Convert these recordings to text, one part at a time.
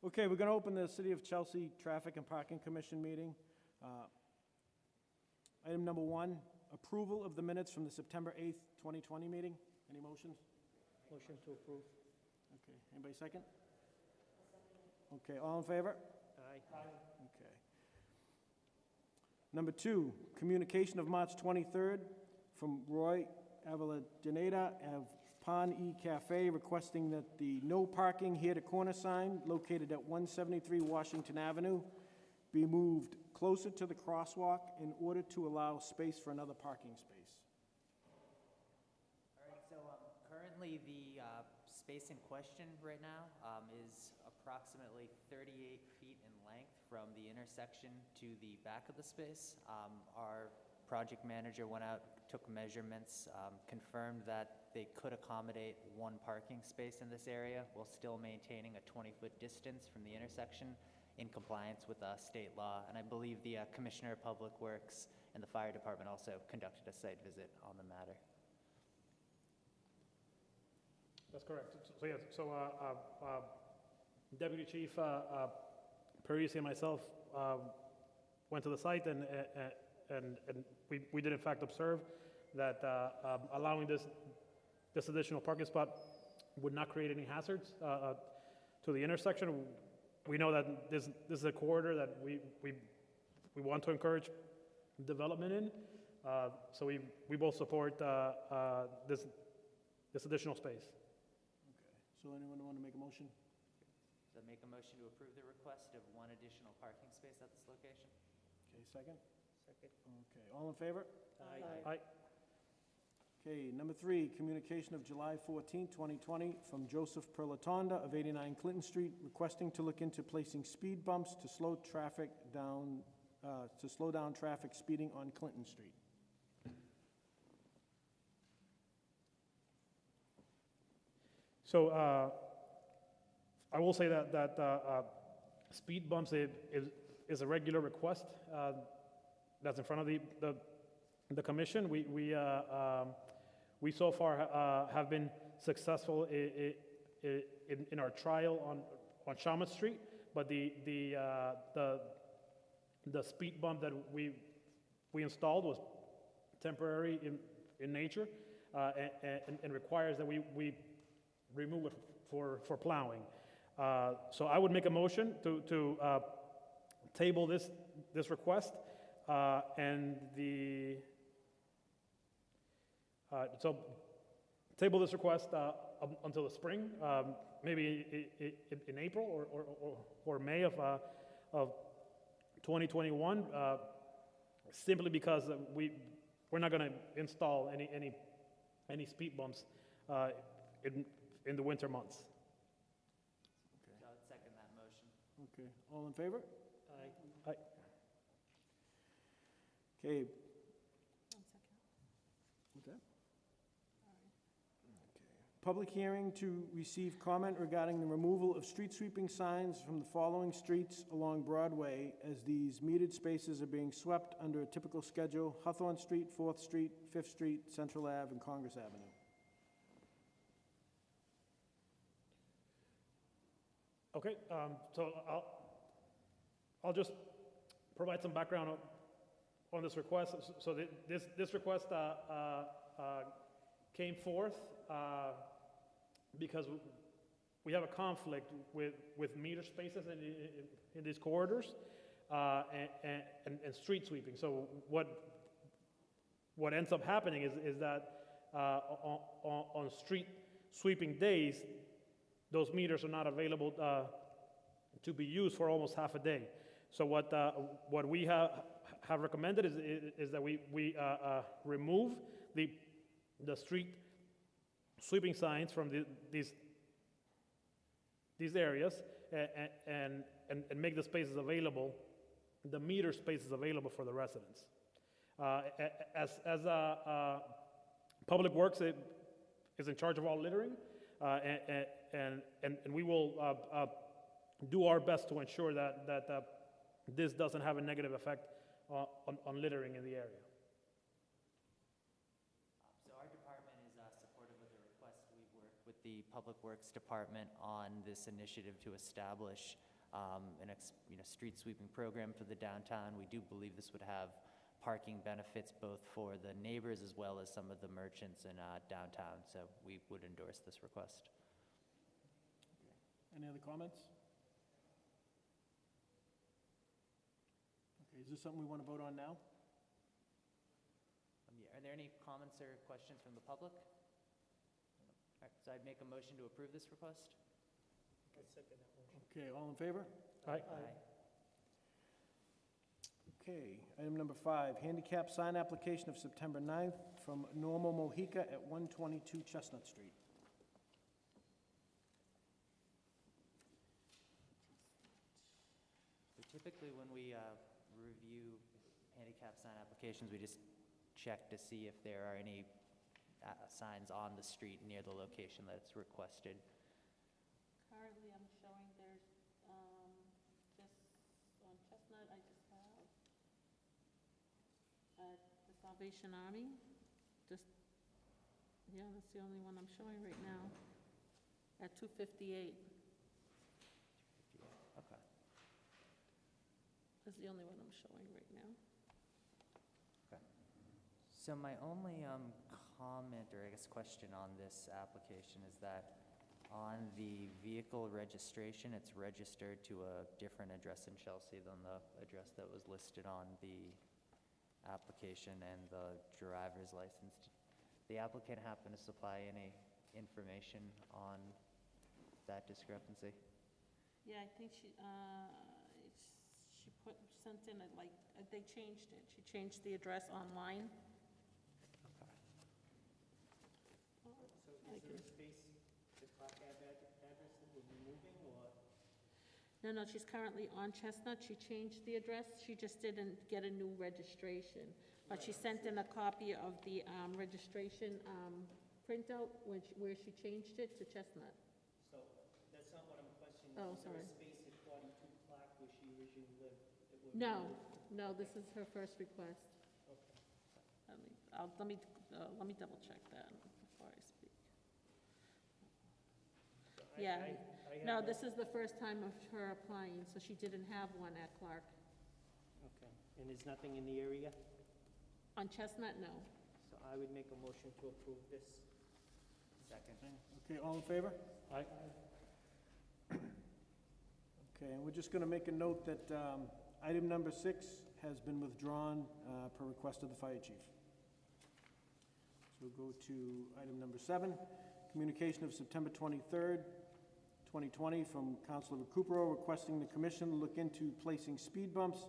Okay, we're going to open the City of Chelsea Traffic and Parking Commission meeting. Item number 1, approval of the minutes from the September 8th, 2020 meeting. Any motions? Motion to approve. Okay, anybody second? Okay, all in favor? Aye. Okay. Number 2, communication of March 23rd from Roy Avellaneda of Pond E Cafe requesting that the no parking here to corner sign located at 173 Washington Avenue be moved closer to the crosswalk in order to allow space for another parking space. All right, so currently the space in question right now is approximately 38 feet in length from the intersection to the back of the space. Our project manager went out, took measurements, confirmed that they could accommodate one parking space in this area while still maintaining a 20-foot distance from the intersection in compliance with state law. And I believe the Commissioner of Public Works and the Fire Department also conducted a site visit on the matter. That's correct. So yes, Deputy Chief Parisi and myself went to the site, and we did in fact observe that allowing this additional parking spot would not create any hazards to the intersection. We know that this is a corridor that we want to encourage development in, so we both support this additional space. Okay, so anyone want to make a motion? So make a motion to approve the request of one additional parking space at this location. Okay, second? Second. Okay, all in favor? Aye. Okay, number 3, communication of July 14, 2020, from Joseph Perlatonda of 89 Clinton Street, requesting to look into placing speed bumps to slow down traffic speeding on Clinton Street. So I will say that speed bumps is a regular request that's in front of the commission. We so far have been successful in our trial on Shaman Street, but the speed bump that we installed was temporary in nature and requires that we remove it for plowing. So I would make a motion to table this request and so table this request until the spring, maybe in April or May of 2021, simply because we're not going to install any speed bumps in the winter months. So I would second that motion. Okay, all in favor? Aye. Okay. What's that? Okay. Public hearing to receive comment regarding the removal of street sweeping signs from the following streets along Broadway as these metered spaces are being swept under a typical schedule: Hawthorne Street, 4th Street, 5th Street, Central Ave, and Congress Avenue. Okay, so I'll just provide some background on this request. So this request came forth because we have a conflict with meter spaces in these corridors and street sweeping. So what ends up happening is that on street sweeping days, those meters are not available to be used for almost half a day. So what we have recommended is that we remove the street sweeping signs from these areas and make the spaces available, the meter spaces available for the residents. As Public Works is in charge of all littering, and we will do our best to ensure that this doesn't have a negative effect on littering in the area. So our department is supportive of the request. We've worked with the Public Works Department on this initiative to establish street sweeping program for the downtown. We do believe this would have parking benefits both for the neighbors as well as some of the merchants in downtown, so we would endorse this request. Any other comments? Okay, is this something we want to vote on now? Are there any comments or questions from the public? All right, so I'd make a motion to approve this request. Okay, all in favor? Aye. Okay, item number 5, handicap sign application of September 9th from Norma Mojica at 122 Chestnut Street. So typically, when we review handicap sign applications, we just check to see if there are any signs on the street near the location that it's requested. Currently, I'm showing there's, just on Chestnut, I just have the Salvation Army, just, yeah, that's the only one I'm showing right now, at 258. Okay. That's the only one I'm showing right now. So my only comment, or I guess question on this application is that on the vehicle registration, it's registered to a different address in Chelsea than the address that was listed on the application and the driver's license. The applicant happen to supply any information on that discrepancy? Yeah, I think she sent in, they changed it. She changed the address online. So is there a space, the Clark Ave address that we're removing, or? No, she's currently on Chestnut. She changed the address. She just didn't get a new registration. But she sent in a copy of the registration printout where she changed it to Chestnut. So that's not what I'm questioning. Oh, Is there sorry. a space at 42 Clark where she originally lived? that we're No, removing? no, this is her first request. Okay. Let me double check that before I speak. So Yeah. I have No, no- this is the first time of her applying, so she didn't have one at Clark. Okay, and there's nothing in the area? On Chestnut, no. So I would make a motion to approve this. Second. Okay, all in favor? Aye. Okay, and we're just going to make a note that item number 6 has been withdrawn per request of the fire chief. So we'll go to item number 7, communication of September 23rd, 2020, from Councilor Recupero requesting the commission look into placing speed bumps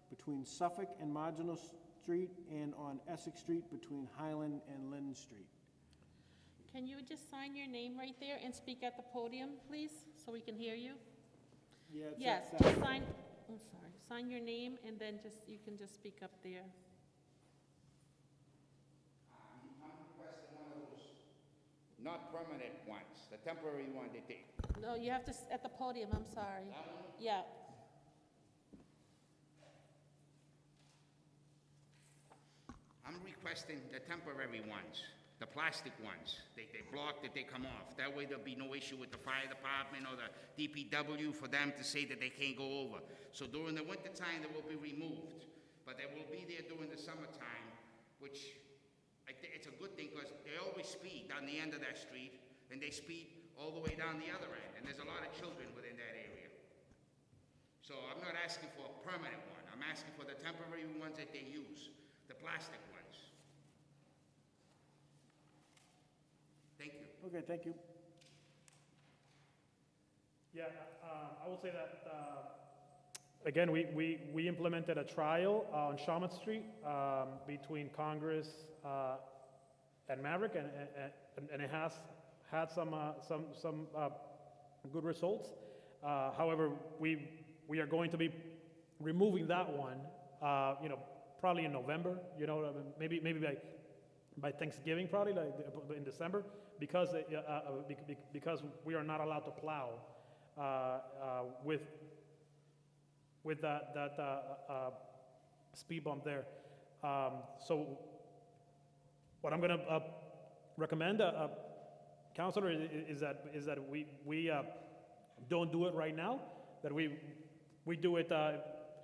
between Suffolk and Marginal Street and on Essex Street between Highland and Lynn Street. Can you just sign your name right there and speak at the podium, please, so we can hear you? Yeah, it's Yes, at, just sign, I'm sorry, sign your name and then you can just speak up there. I'm requesting one of those not permanent ones, the temporary one they take. No, you have to, at the podium, I'm sorry. That one? Yeah, I'm requesting the temporary ones, the plastic ones. They block that they come off. That way there'll be no issue with the fire department or the DPW for them to say that they can't go over. So during the winter time, they will be removed, but they will be there during the summertime, which it's a good thing because they always speed down the end of that street and they speed all the way down the other end, and there's a lot of children within that area. So I'm not asking for a permanent one. I'm asking for the temporary ones that they use, the plastic ones. Thank you. Okay, thank you. Yeah, I will say that, again, we implemented a trial on Shawmut Street between Congress and Maverick, and it has had some good results. However, we are going to be removing that one, probably in November, maybe by Thanksgiving, probably like in December, because we are not allowed to plow with that speed bump there. So what I'm going to recommend, Councilor, is that we don't do it right now. that we do it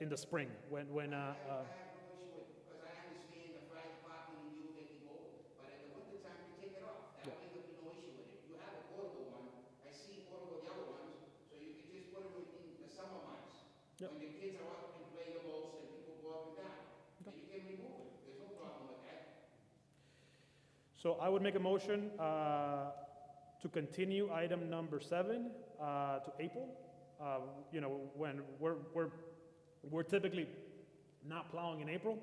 in the spring when I have no issue with it, because I understand the fire department and you, they can go, but in the wintertime, you take it off. That way there'll be no issue with it. You have a portable one, I see portable yellow ones, so you can just put them in the summer months. Yep. When the kids are out and play the most and people go up and down, and you can remove it, there's no problem with that. So I would make a motion to continue item number 7 to April. You know, when we're typically not plowing in April,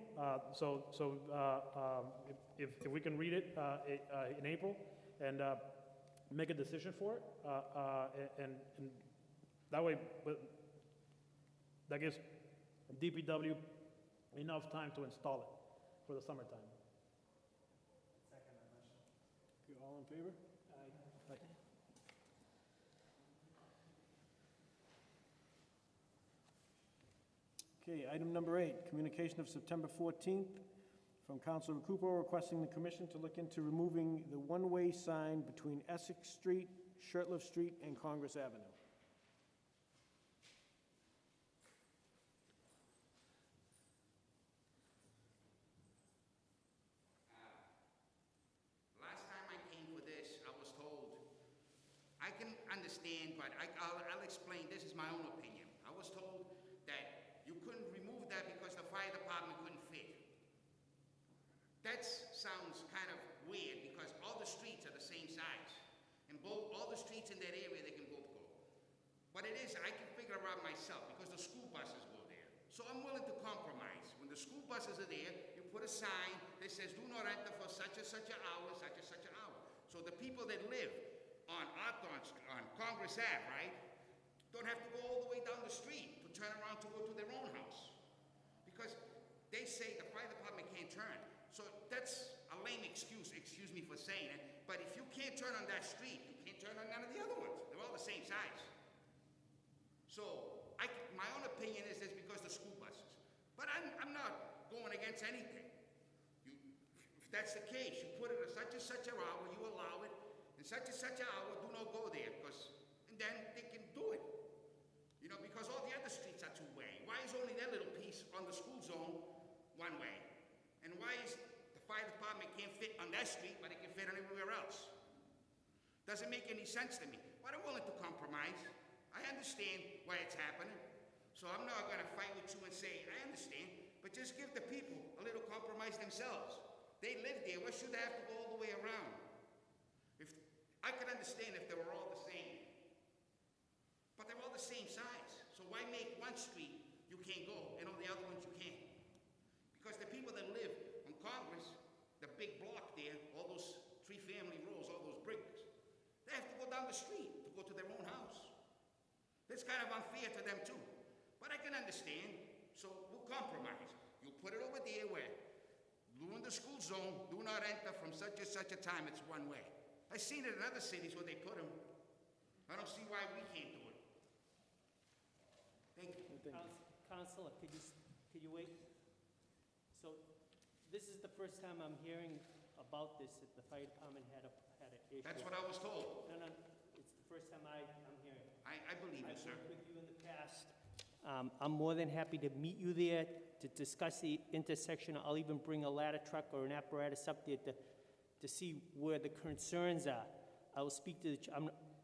so if we can read it in April and make a decision for it, and that way, that gives DPW enough time to install it for the summertime. Okay, all in favor? Okay, item number 8, communication of September 14th from Councilor Recupero requesting the commission to look into removing the one-way sign between Essex Street, Shirtliff Street, and Congress Avenue. Last time I came for this, I was told, I can understand, but I'll explain, this is my own opinion. I was told that you couldn't remove that because the fire department couldn't fit. That sounds kind of weird because all the streets are the same size. And all the streets in that area, they can both go. But it is, I can figure it out myself because the school buses go there. So I'm willing to compromise. When the school buses are there, you put a sign that says, do not enter for such and such an hour, such and such an hour. So the people that live on Congress Ave, right, don't have to go all the way down the street to turn around to go to their own house. Because they say the fire department can't turn. So that's a lame excuse me for saying it, but if you can't turn on that street, you can't turn on none of the other ones. They're all the same size. So my own opinion is it's because the school buses. But I'm not going against anything. If that's the case, you put it at such and such an hour, you allow it, and such and such an hour, do not go there, and then they can do it. You know, because all the other streets are two-way. Why is only that little piece on the school zone one way? And why is the fire department can't fit on that street, but it can fit anywhere else? Doesn't make any sense to me. But I'm willing to compromise. I understand why it's happening. So I'm not going to fight with you and say, I understand, but just give the people a little compromise themselves. They live there. Why should they have to go all the way around? If I could understand if they were all the same. But they're all the same size. So why make one street you can't go and all the other ones you can? Because the people that live on Congress, the big block there, all those three-family rows, all those bricks, they have to go down the street to go to their own house. That's kind of unfair to them too. But I can understand, so we'll compromise. You put it over there where, during the school zone, do not enter from such and such a time, it's one way. I've seen it in other cities where they put them. I don't see why we can't do it. Thank you. Counselor, could you wait? So, this is the first time I'm hearing about this, that the fire department had an issue. That's what I was told. No, it's the first time I'm hearing. I believe you, I've sir. worked with you in the past. I'm more than happy to meet you there to discuss the intersection. I'll even bring a ladder truck or an apparatus up there to see where the concerns are. I will speak to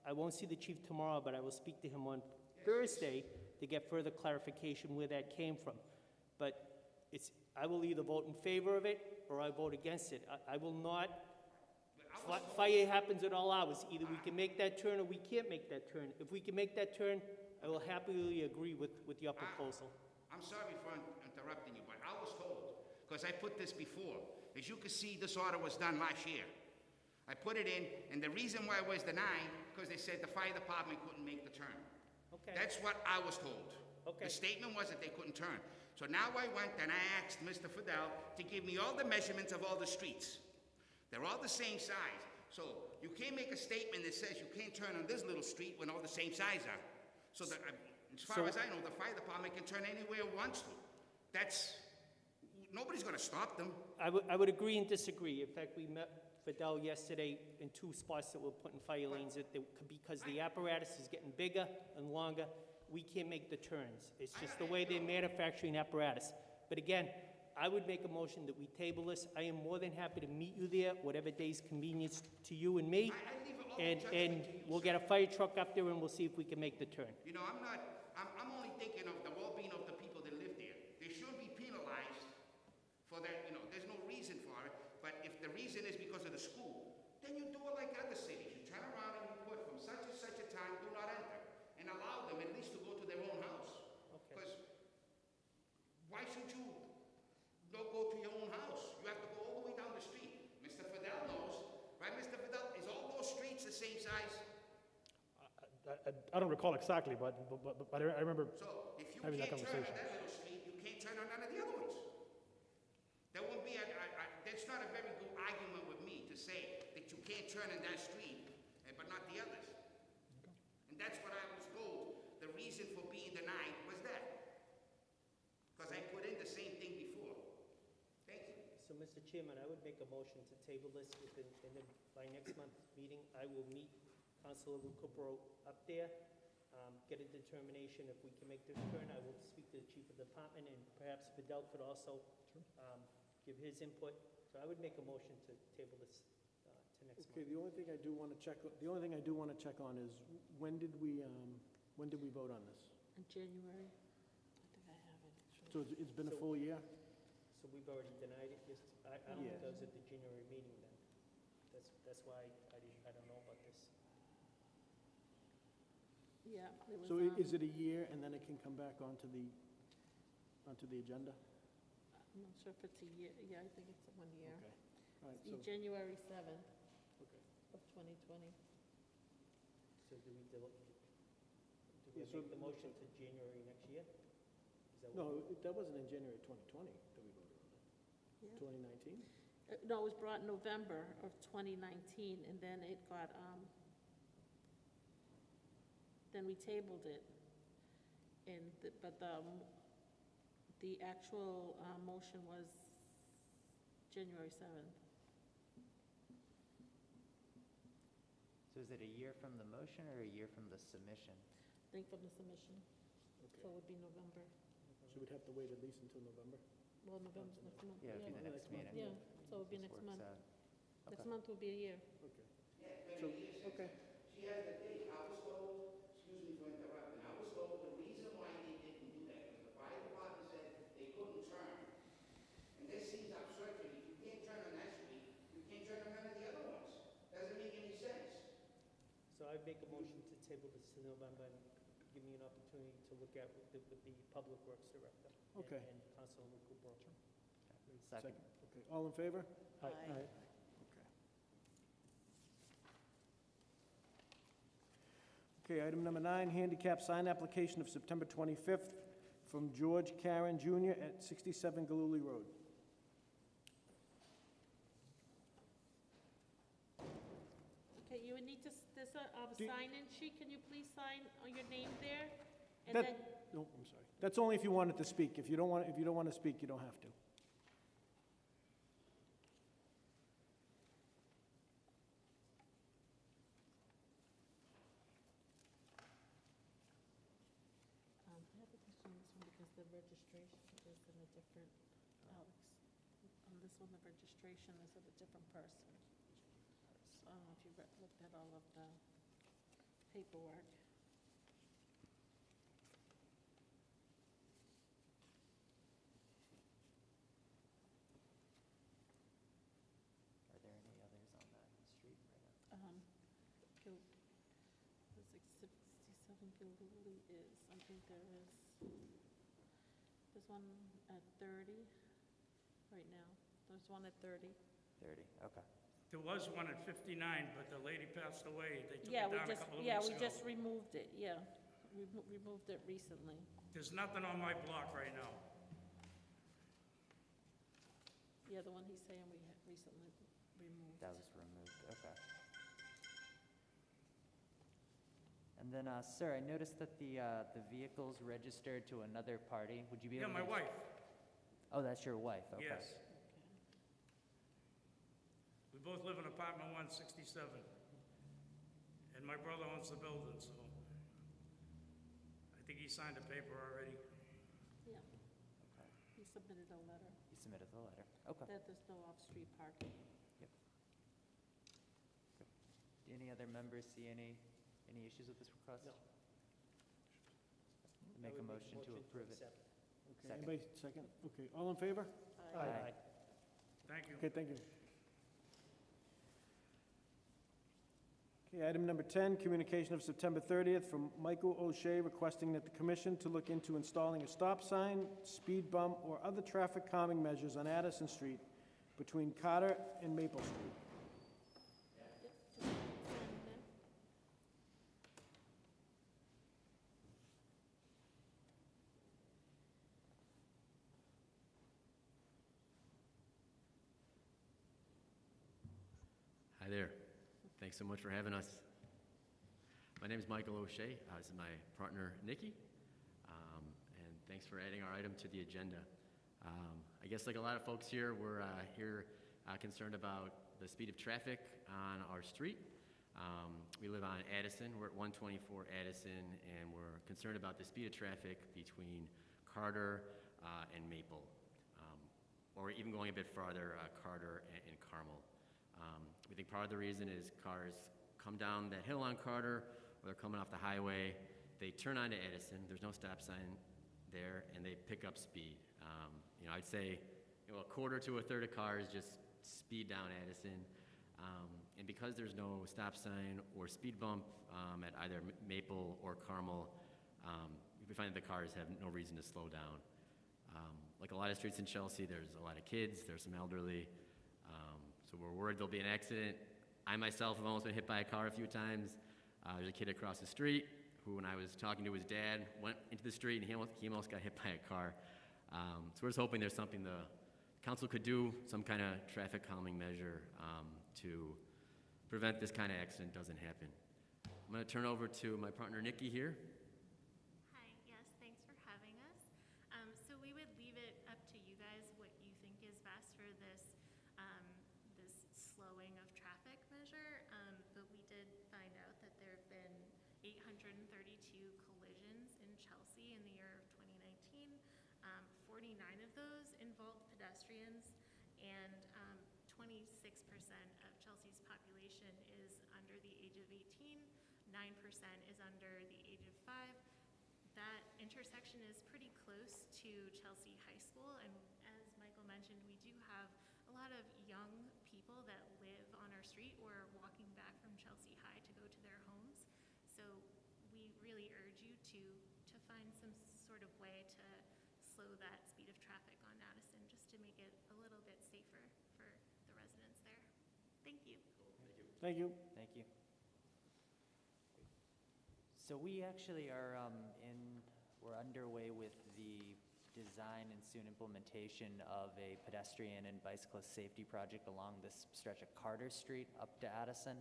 I won't see the chief tomorrow, but I will speak to him on Thursday to get further clarification where that came from. But I will either vote in favor of it or I vote against it. I will not. Fire happens at all hours. Either we can make that turn or we can't make that turn. If we can make that turn, I will happily agree with your proposal. I'm sorry for interrupting you, but I was told, because I put this before, as you can see, this order was done last year. I put it in, and the reason why it was denied, because they said the fire department couldn't make the turn. Okay. That's what I was told. Okay. The statement was that they couldn't turn. So now I went and I asked Mr. Fidel to give me all the measurements of all the streets. They're all the same size. So you can't make a statement that says you can't turn on this little street when all the same size are. So that, as far as I know, the fire department can turn anywhere it wants to. Nobody's going to stop them. I would agree and disagree. In fact, we met Fidel yesterday in 2 spots that were put in fire lanes because the apparatus is getting bigger and longer. we can't make the turns. It's just the way they're manufacturing apparatus. But again, I would make a motion that we table this. I am more than happy to meet you there, whatever day's convenience to you and me. I leave it all And, judgment and to you, we'll sir. get a fire truck up there and we'll see if we can make the turn. You know, I'm only thinking of the well-being of the people that live there. They should be penalized for that, you know, there's no reason for it. But if the reason is because of the school, then you do it like other cities. You turn around and you put from such and such a time, do not enter, and allow them at least to go to their own house. Okay. Because why should you not go to your own house? You have to go all the way down the street. Mr. Fidel knows, right, Mr. Fidel? Is all those streets the same size? I don't recall exactly, but I remember So if you having that can't turn on conversation. that little street, you can't turn on none of the other ones. There won't be, that's not a very good argument with me to say that you can't turn in that street, but not the others. And that's what I was told, the reason for being denied was that. Because I put in the same thing before. Thank you. So, Mr. Chairman, I would make a motion to table this within, and then by next month's meeting, I will meet Councilor Recupero up there, get a determination if we can make the turn. I will speak to the chief of the department, and perhaps Fidel could also give his input. So I would make a motion to table this to next Okay, month. the only thing I do want to check, on is, when did we vote on this? In January. I think I have it. actually. So it's been a So- full year? So we've already denied it, just, I don't think Yeah. that was at the January meeting then. That's why I don't know about this. Yeah, it was, So is it a year, and then it can come back onto the agenda? I'm not sure if it's a year, yeah, I think it's 1 year. Okay, all right, It's so, January 7th okay. of 2020. So do we Yeah, so- make the motion to January next year? Is that what? No, that wasn't in January 2020 that we voted on it. Yeah. 2019? No, it was brought in November of 2019, and then it got, then we tabled it. But the actual motion was January 7th. So is it a year from the motion or a year from the submission? I think from the submission, so Okay, it would be November. so we'd have to wait at least until November? Well, November's next month. Yeah, it'd be the Yeah, next next month. meeting. Yeah, so it would be This next works month. out. Next Okay. month will be a year. Okay. So, okay. She has the date. I was told, excuse me for interrupting, I was told the reason why they didn't do that was the fire department said they couldn't turn. And this seems absurd to me. If you can't turn on that street, you can't turn on none of the other ones. Doesn't make any sense. So I'd make a motion to table this to November and give me an opportunity to look at with the Public Works Director. Okay. And Councilor Recupero. Second. Okay, all in favor? Aye. Okay. Okay, item number 9, handicap sign application of September 25th from George Karen Jr. at 67 Galooly Road. Okay, you would need to, there's a Do- sign-in sheet, can you please sign your name there? And That- then, No, I'm sorry. That's only if you wanted to speak. If you don't want to speak, you don't have to. I have a question on this one because the registration is in a different, Alex, on this one, the registration is of a different person. So I don't know if you looked at all of the paperwork. Are there any others on that street right now? Gil, there's like 67 Gildooley is, I think there is, there's one at 30 right now. There's one at 30. 30, okay. There was one at 59, but the lady passed away. They took Yeah, it we down a just, couple of yeah, weeks we ago. just removed it, yeah. We removed it recently. There's nothing on my block right now. Yeah, the one he's saying we had recently removed. That was removed, okay. And then, sir, I noticed that the vehicle's registered to another party. Would you be Yeah, able to? my wife, Oh, that's your wife, okay. yes. We both live in apartment 167. And my brother owns the building, so I I think he signed a paper already. Yeah. He submitted a letter You submitted the letter. Okay. that there's no off-street parking. Do any other members see any issues with this request? No. Make a motion to approve it. accept. Okay, Second. anybody second? Okay, all in favor? Aye. Thank you. Okay, thank you. Okay, item number 10, communication of September 30th from Michael O'Shea requesting that the commission to look into installing a stop sign, speed bump, or other traffic calming measures on Addison Street between Carter and Maple Street. Hi there. Thanks so much for having us. My name is Michael O'Shea. This is my partner, Nikki. And thanks for adding our item to the agenda. I guess like a lot of folks here, we're here concerned about the speed of traffic on our street. We live on Addison. We're at 124 Addison, and we're concerned about the speed of traffic between Carter and Maple, or even going a bit farther, Carter and Carmel. We think part of the reason is cars come down that hill on Carter, or they're coming off the highway, they turn onto Addison, there's no stop sign there, and they pick up speed. I'd say a quarter to a third of cars just speed down Addison. And because there's no stop sign or speed bump at either Maple or Carmel, we find that the cars have no reason to slow down. Like a lot of streets in Chelsea, there's a lot of kids, there's some elderly, so we're worried there'll be an accident. I myself have almost been hit by a car a few times. There's a kid across the street who, when I was talking to his dad, went into the street and he almost got hit by a car. So we're just hoping there's something the council could do, some kind of traffic calming measure to prevent this kind of accident doesn't happen. I'm going to turn over to my partner Nikki here. Hi, yes, thanks for having us. So we would leave it up to you guys what you think is best for this slowing of traffic measure, but we did find out that there have been 832 collisions in Chelsea in the year of 2019. 49 of those involved pedestrians, and 26% of Chelsea's population is under the age of 18, 9% is under the age of 5. That intersection is pretty close to Chelsea High School, and as Michael mentioned, we do have a lot of young people that live on our street or are walking back from Chelsea High to go to their homes. So we really urge you to find some sort of way to slow that speed of traffic on Addison, just to make it a little bit safer for the residents there. Thank you. Thank you. Thank you. So we actually are we're underway with the design and soon implementation of a pedestrian and bicyclist safety project along this stretch of Carter Street up to Addison.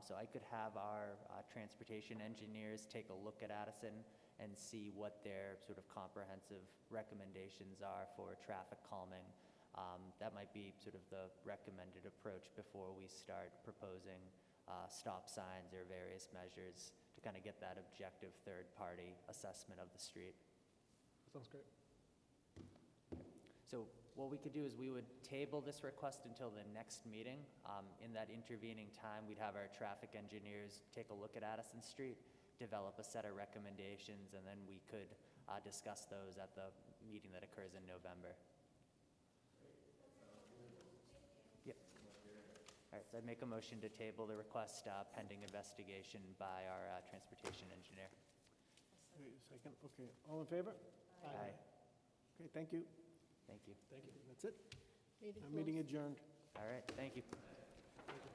So I could have our transportation engineers take a look at Addison and see what their sort of comprehensive recommendations are for traffic calming. That might be sort of the recommended approach before we start proposing stop signs or various measures to kind of get that objective third-party assessment of the street. Sounds great. So what we could do is we would table this request until the next meeting. In that intervening time, we'd have our traffic engineers take a look at Addison Street, develop a set of recommendations, and then we could discuss those at the meeting that occurs in November. Yep. All right, so I'd make a motion to table the request pending investigation by our transportation engineer. Wait a second. Okay, all in favor? Aye. Okay, thank you. Thank you. Thank you. That's it. Meeting Meeting closed. adjourned. All right, thank you. Thank you.